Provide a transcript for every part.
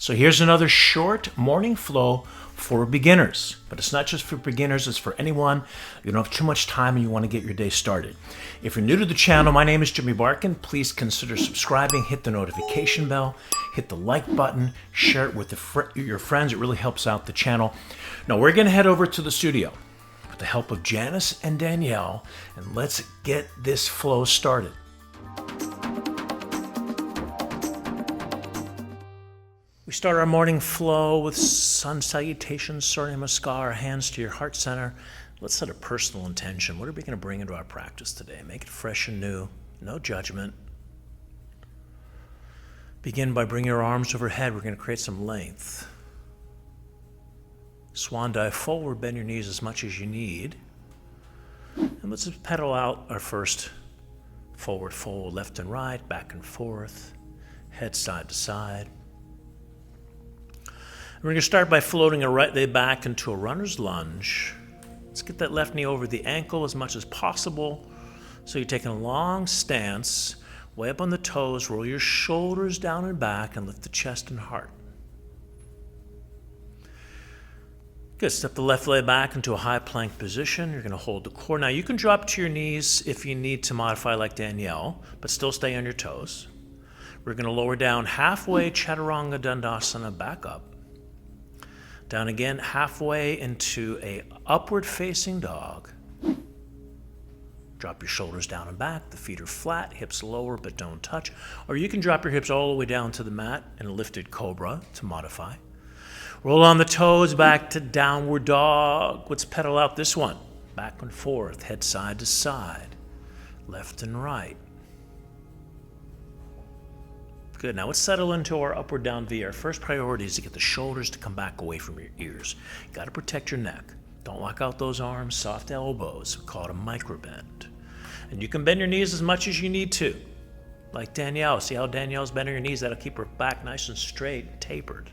So here's another short morning flow for beginners. But it's not just for beginners, it's for anyone. You don't have too much time and you want to get your day started. If you're new to the channel, my name is Jimmy Barkan. Please consider subscribing, hit the notification bell, hit the like button, share it with your friends. It really helps out the channel. Now we're going to head over to the studio with the help of Janice and Danielle, and let's get this flow started. We start our morning flow with sun salutations, SURYA, NAMASKAR, hands to your heart center. Let's set a personal intention. What are we going to bring into our practice today? Make it fresh and new, no judgment. Begin by bringing your arms overhead. We're going to create some length. Swan dive forward, bend your knees as much as you need. And let's just pedal out our first forward fold, left and right, back and forth, head side to side. We're going to start by floating our right leg back into a runner's lunge. Let's get that left knee over the ankle as much as possible. So you're taking a long stance, way up on the toes, roll your shoulders down and back, and lift the chest and heart. Good. Step the left leg back into a high plank position. You're going to hold the core. Now you can drop to your knees if you need to modify like Danielle, but still stay on your toes. We're going to lower down halfway, Chaturanga, Dandasana, back up. Down again, halfway into a upward facing dog. Drop your shoulders down and back. The feet are flat, hips lower but don't touch. Or you can drop your hips all the way down to the mat in a lifted cobra to modify. Roll on the toes back to downward dog. Let's pedal out this one. Back and forth, head side to side, left and right. Good. Now let's settle into our upward down V. Our first priority is to get the shoulders to come back away from your ears. You got to protect your neck. Don't lock out those arms, soft elbows. We call it a micro bend. And you can bend your knees as much as you need to. Like Danielle. See how Danielle's bending her knees? That'll keep her back nice and straight and tapered.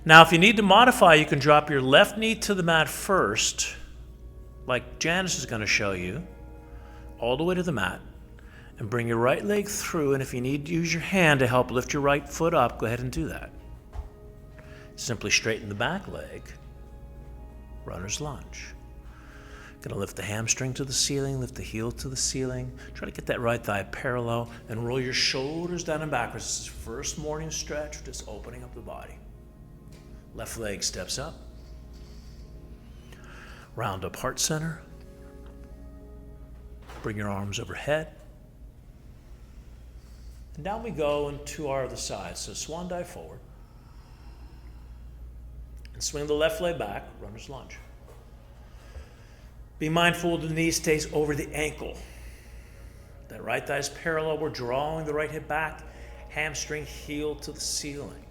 Now if you need to modify, you can drop your left knee to the mat first, like Janice is going to show you, all the way to the mat. And bring your right leg through, and if you need to use your hand to help lift your right foot up, go ahead and do that. Simply straighten the back leg, runner's lunge. Gonna lift the hamstring to the ceiling, lift the heel to the ceiling. Try to get that right thigh parallel and roll your shoulders down and backwards. This is first morning stretch, just opening up the body. Left leg steps up. Round up heart center. Bring your arms overhead. And down we go into our other side. So swan dive forward. And swing the left leg back, runner's lunge. Be mindful the knee stays over the ankle. That right thigh is parallel. We're drawing the right hip back, hamstring heel to the ceiling.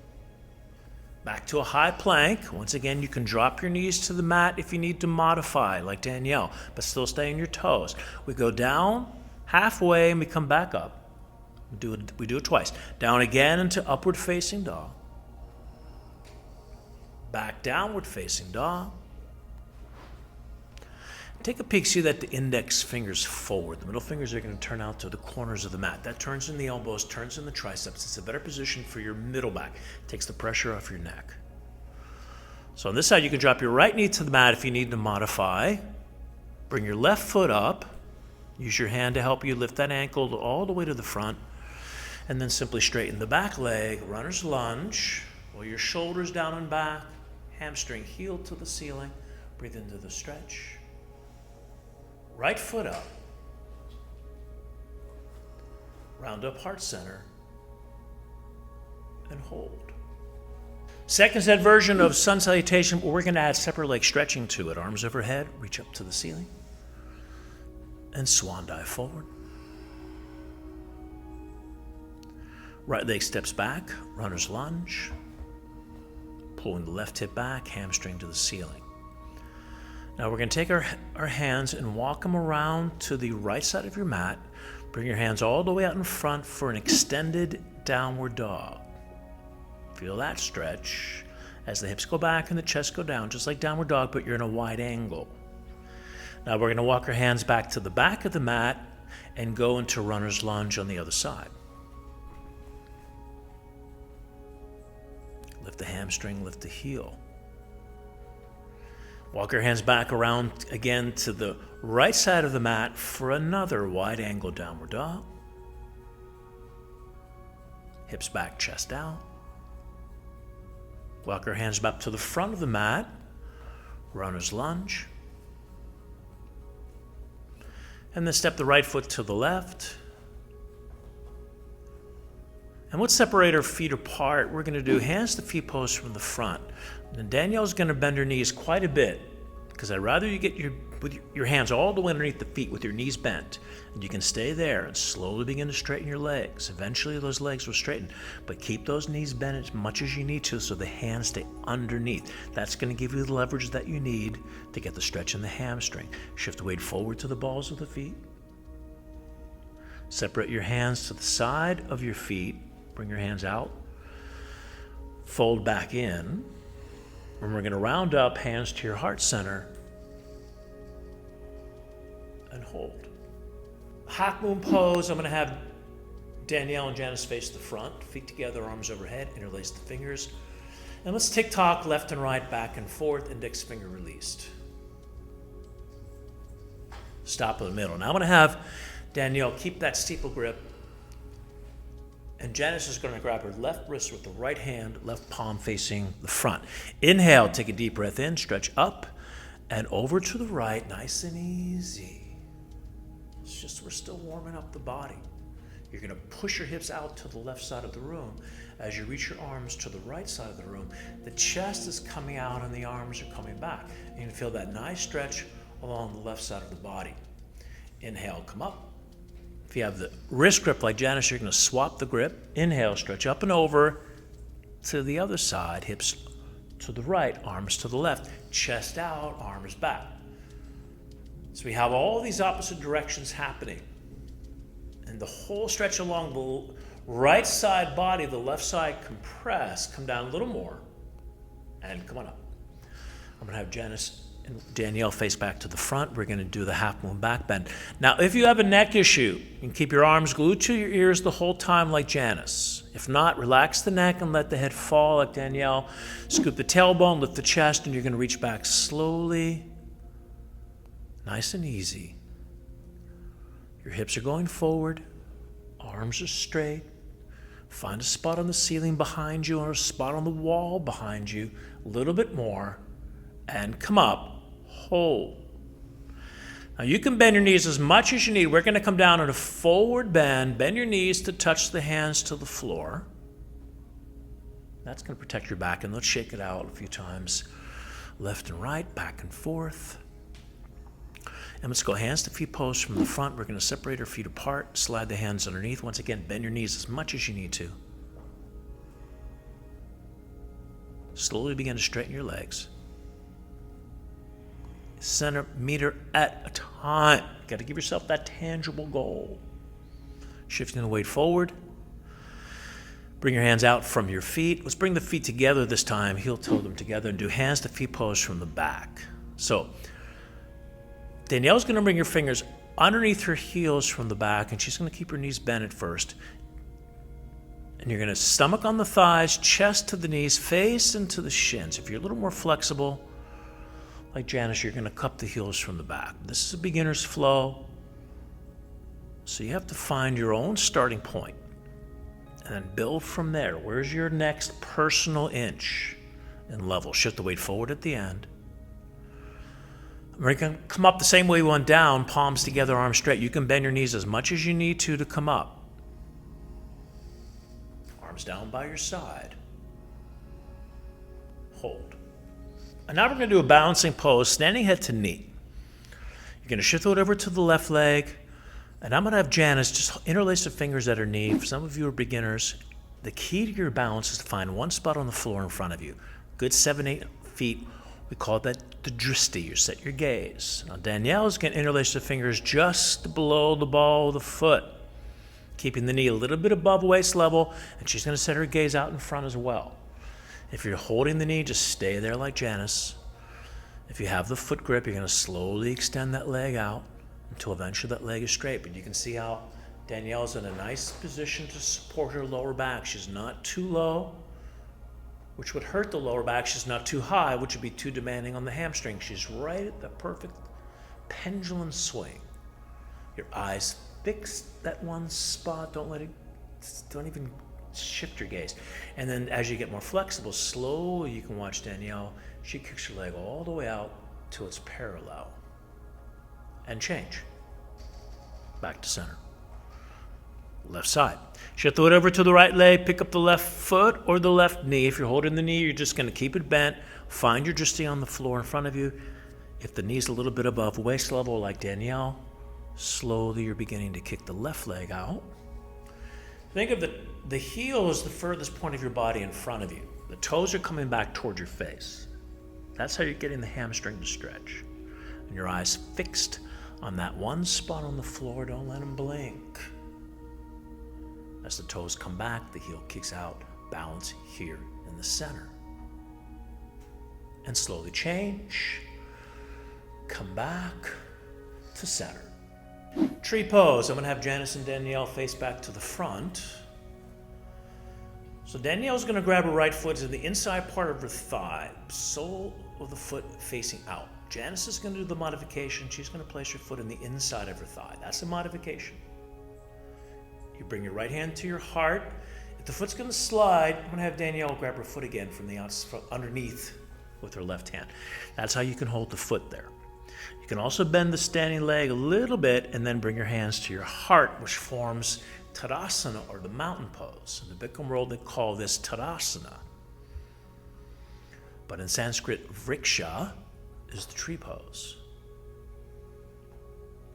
Back to a high plank. Once again, you can drop your knees to the mat if you need to modify, like Danielle, but still stay on your toes. We go down halfway and we come back up. We do it twice. Down again into upward facing dog. Back downward facing dog. Take a peek, see that the index finger's forward. The middle fingers are going to turn out to the corners of the mat. That turns in the elbows, turns in the triceps. It's a better position for your middle back. Takes the pressure off your neck. So on this side, you can drop your right knee to the mat if you need to modify. Bring your left foot up. Use your hand to help you lift that ankle all the way to the front. And then simply straighten the back leg, runner's lunge. Roll your shoulders down and back, hamstring heel to the ceiling. Breathe into the stretch. Right foot up. Round up heart center. And hold. Second set version of sun salutation, we're going to add separate leg stretching to it. Arms overhead, reach up to the ceiling. And swan dive forward. Right leg steps back, runner's lunge. Pulling the left hip back, hamstring to the ceiling. Now we're going to take our hands and walk them around to the right side of your mat. Bring your hands all the way out in front for an extended downward dog. Feel that stretch as the hips go back and the chest go down, just like downward dog, but you're in a wide angle. Now we're going to walk our hands back to the back of the mat and go into runner's lunge on the other side. Lift the hamstring, lift the heel. Walk your hands back around again to the right side of the mat for another wide angle downward dog. Hips back, chest out. Walk your hands back to the front of the mat. Runner's lunge. And then step the right foot to the left. And let's separate our feet apart. We're going to do hands to feet pose from the front. And Danielle's going to bend her knees quite a bit because I'd rather you get with your hands all the way underneath the feet with your knees bent. And you can stay there and slowly begin to straighten your legs. Eventually those legs will straighten, but keep those knees bent as much as you need to so the hands stay underneath. That's going to give you the leverage that you need to get the stretch in the hamstring. Shift the weight forward to the balls of the feet. Separate your hands to the side of your feet. Bring your hands out. Fold back in. And we're going to round up, hands to your heart center. And hold. Half moon pose. I'm going to have Danielle and Janice face the front. Feet together, arms overhead. Interlace the fingers. And let's tick-tock left and right, back and forth. Index finger released. Stop in the middle. Now I'm going to have Danielle keep that steeple grip. And Janice is going to grab her left wrist with the right hand, left palm facing the front. Inhale, take a deep breath in, stretch up and over to the right, nice and easy. It's just we're still warming up the body. You're going to push your hips out to the left side of the room. As you reach your arms to the right side of the room, the chest is coming out and the arms are coming back. And you can feel that nice stretch along the left side of the body. Inhale, come up. If you have the wrist grip like Janice, you're going to swap the grip. Inhale, stretch up and over to the other side, hips to the right, arms to the left, chest out, arms back. So we have all these opposite directions happening. And the whole stretch along the right side body, the left side compress, come down a little more, and come on up. I'm going to have Janice and Danielle face back to the front. We're going to do the half moon back bend. Now, if you have a neck issue, you can keep your arms glued to your ears the whole time like Janice. If not, relax the neck and let the head fall like Danielle. Scoop the tailbone, lift the chest, and you're going to reach back slowly, nice and easy. Your hips are going forward, arms are straight. Find a spot on the ceiling behind you or a spot on the wall behind you, a little bit more, and come up. Hold. Now you can bend your knees as much as you need. We're going to come down in a forward bend. Bend your knees to touch the hands to the floor. That's going to protect your back, and let's shake it out a few times. Left and right, back and forth. And let's go hands to feet pose from the front. We're going to separate our feet apart, slide the hands underneath. Once again, bend your knees as much as you need to. Slowly begin to straighten your legs. Centimeter at a time. You got to give yourself that tangible goal. Shifting the weight forward. Bring your hands out from your feet. Let's bring the feet together this time. Heel toe them together and do hands to feet pose from the back. So Danielle's going to bring your fingers underneath her heels from the back, and she's going to keep her knees bent at first. And you're going to stomach on the thighs, chest to the knees, face into the shins. If you're a little more flexible, like Janice, you're going to cup the heels from the back. This is a beginner's flow. So you have to find your own starting point and then build from there. Where's your next personal inch and level? Shift the weight forward at the end. We're going to come up the same way we went down, palms together, arms straight. You can bend your knees as much as you need to come up. Arms down by your side. Hold. And now we're going to do a balancing pose, standing head to knee. You're going to shift it over to the left leg, and I'm going to have Janice just interlace the fingers at her knee. For some of you who are beginners, the key to your balance is to find one spot on the floor in front of you. Good 7-8 feet. We call that the dristi. You set your gaze. Now Danielle is going to interlace the fingers just below the ball of the foot, keeping the knee a little bit above waist level, and she's going to set her gaze out in front as well. If you're holding the knee, just stay there like Janice. If you have the foot grip, you're going to slowly extend that leg out until eventually that leg is straight. But you can see how Danielle's in a nice position to support her lower back. She's not too low, which would hurt the lower back. She's not too high, which would be too demanding on the hamstring. She's right at the perfect pendulum swing. Your eyes fixed that one spot. Don't even shift your gaze. And then as you get more flexible, slowly you can watch Danielle. She kicks her leg all the way out till it's parallel. And change. Back to center. Left side. Shift the foot over to the right leg, pick up the left foot or the left knee. If you're holding the knee, you're just going to keep it bent. Find your drishti on the floor in front of you. If the knee's a little bit above waist level like Danielle, slowly you're beginning to kick the left leg out. Think of the heel as the furthest point of your body in front of you. The toes are coming back toward your face. That's how you're getting the hamstring to stretch. And your eyes fixed on that one spot on the floor. Don't let them blink. As the toes come back, the heel kicks out. Balance here in the center. And slowly change. Come back to center. Tree pose. I'm going to have Janice and Danielle face back to the front. So Danielle's going to grab her right foot to the inside part of her thigh, sole of the foot facing out. Janice is going to do the modification. She's going to place her foot in the inside of her thigh. That's the modification. You bring your right hand to your heart. If the foot's going to slide, I'm going to have Danielle grab her foot again from underneath with her left hand. That's how you can hold the foot there. You can also bend the standing leg a little bit and then bring your hands to your heart, which forms Tadasana, or the mountain pose. In the Bikram world, they call this Tadasana. But in Sanskrit, Vriksha is the tree pose.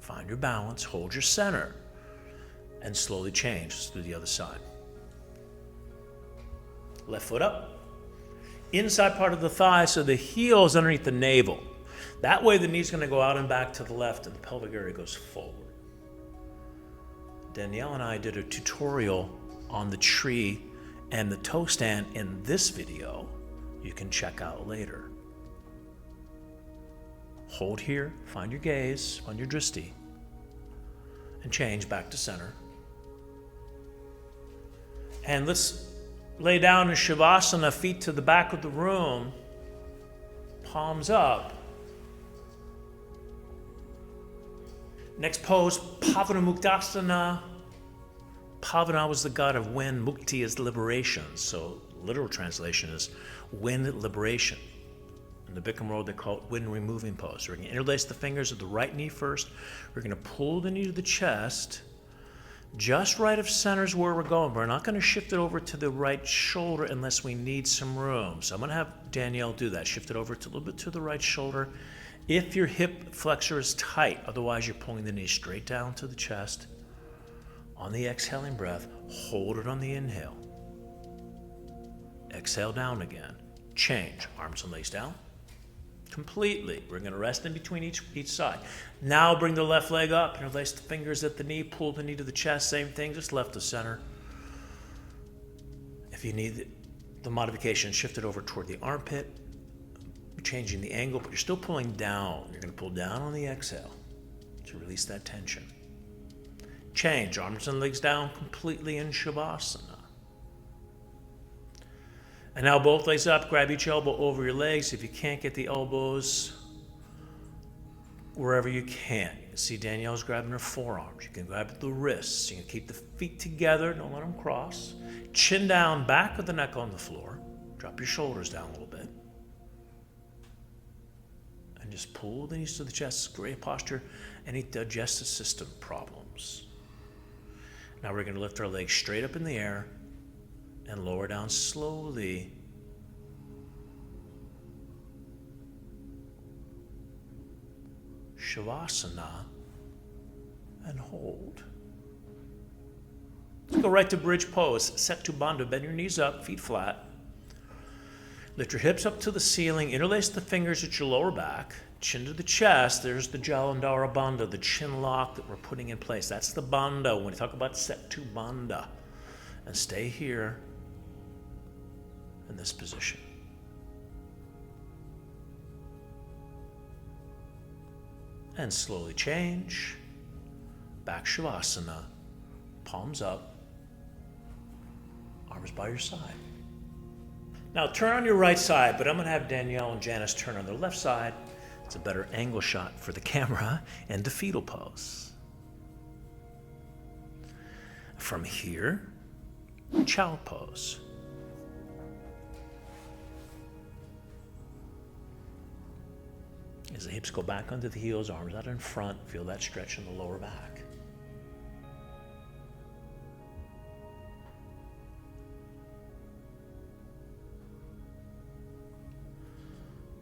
Find your balance, hold your center, and slowly change to the other side. Left foot up. Inside part of the thigh, so the heel is underneath the navel. That way the knee's going to go out and back to the left and the pelvic area goes forward. Danielle and I did a tutorial on the tree and the toe stand in this video. You can check out later. Hold here, find your gaze, find your drishti, and change back to center. And let's lay down in Shavasana, feet to the back of the room, palms up. Next pose, PAVANAMUKTASANA. Pavana was the god of wind, Mukti is liberation. So literal translation is wind liberation. In the Bikram world, they call it wind removing pose. So we're going to interlace the fingers of the right knee first. We're going to pull the knee to the chest. Just right of center is where we're going. We're not going to shift it over to the right shoulder unless we need some room. So I'm going to have Danielle do that. Shift it over to a little bit to the right shoulder. If your hip flexor is tight, otherwise you're pulling the knee straight down to the chest. On the exhaling breath, hold it on the inhale. Exhale down again. Change. Arms and legs down. Completely. We're going to rest in between each side. Now bring the left leg up. Interlace the fingers at the knee. Pull the knee to the chest. Same thing, just left to center. If you need the modification, shift it over toward the armpit. Changing the angle, but you're still pulling down. You're going to pull down on the exhale to release that tension. Change. Arms and legs down completely in Shavasana. And now both legs up. Grab each elbow over your legs. If you can't get the elbows wherever you can. You can see Danielle's grabbing her forearms. You can grab the wrists. You can keep the feet together. Don't let them cross. Chin down, back of the neck on the floor. Drop your shoulders down a little bit. And just pull the knees to the chest. Great posture. Any digestive system problems. Now we're going to lift our legs straight up in the air and lower down slowly. Shavasana and hold. Let's go right to bridge pose. Set to bandha. Bend your knees up, feet flat. Lift your hips up to the ceiling. Interlace the fingers at your lower back. Chin to the chest. There's the Jalandhara Bandha, the chin lock that we're putting in place. That's the bandha when we talk about set to bandha. And stay here in this position. And slowly change. Back Shavasana. Palms up. Arms by your side. Now turn on your right side, but I'm gonna have Danielle and Janice turn on their left side. It's a better angle shot for the camera, and to fetal pose. From here, child pose. As the hips go back under the heels, arms out in front, feel that stretch in the lower back.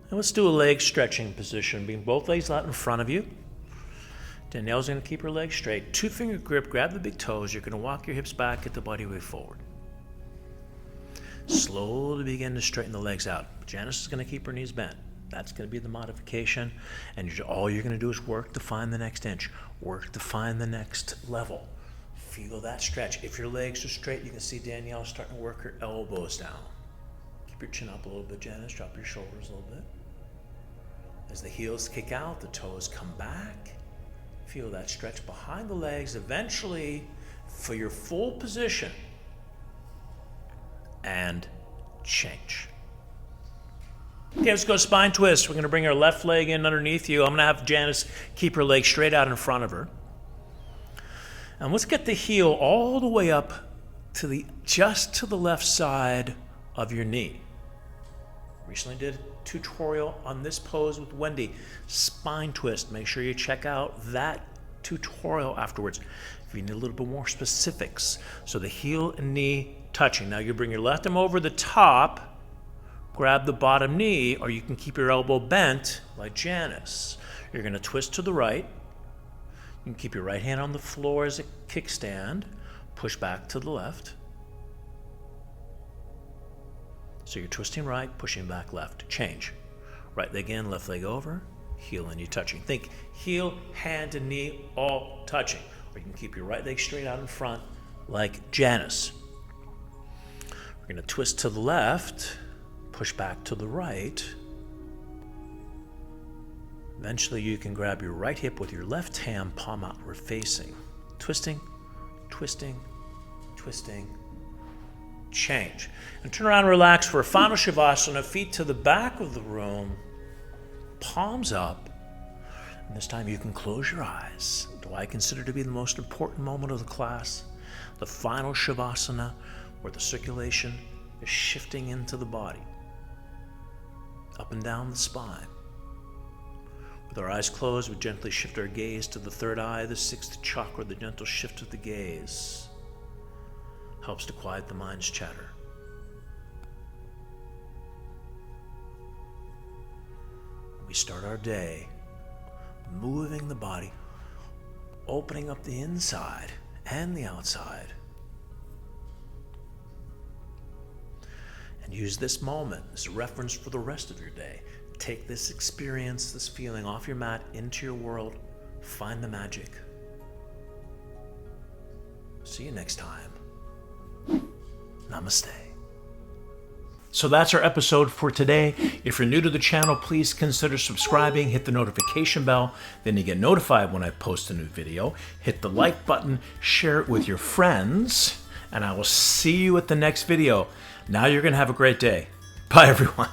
And let's do a leg stretching position, being both legs out in front of you. Danielle's going to keep her legs straight. 2-finger grip, grab the big toes. You're going to walk your hips back, get the body weight forward. Slowly begin to straighten the legs out. Janice is going to keep her knees bent. That's going to be the modification. And all you're going to do is work to find the next inch. Work to find the next level. Feel that stretch. If your legs are straight, you can see Danielle starting to work her elbows down. Keep your chin up a little bit, Janice. Drop your shoulders a little bit. As the heels kick out, the toes come back. Feel that stretch behind the legs. Eventually, for your full position, and change. Okay, let's go spine twist. We're going to bring our left leg in underneath you. I'm going to have Janice keep her leg straight out in front of her. And let's get the heel all the way up to just to the left side of your knee. Recently did a tutorial on this pose with Wendy. Spine twist. Make sure you check out that tutorial afterwards if you need a little bit more specifics. So the heel and knee touching. Now you bring your left arm over the top, grab the bottom knee, or you can keep your elbow bent like Janice. You're going to twist to the right. You can keep your right hand on the floor as a kickstand. Push back to the left. So you're twisting right, pushing back left. Change. Right leg in, left leg over, heel and knee touching. Think heel, hand, and knee all touching. Or you can keep your right leg straight out in front like Janice. We're going to twist to the left, push back to the right. Eventually you can grab your right hip with your left hand, palm outward facing. Twisting, twisting, twisting. Change. And turn around and relax for a final Shavasana. Feet to the back of the room, palms up. And this time you can close your eyes. Do I consider to be the most important moment of the class? The final Shavasana, where the circulation is shifting into the body, up and down the spine. With our eyes closed, we gently shift our gaze to the third eye, the sixth chakra. The gentle shift of the gaze helps to quiet the mind's chatter. We start our day moving the body, opening up the inside and the outside. And use this moment as a reference for the rest of your day. Take this experience, this feeling off your mat into your world. Find the magic. See you next time. Namaste. So that's our episode for today. If you're new to the channel, please consider subscribing, hit the notification bell, then you get notified when I post a new video. Hit the like button, share it with your friends, and I will see you at the next video. Now you're going to have a great day. Bye, everyone.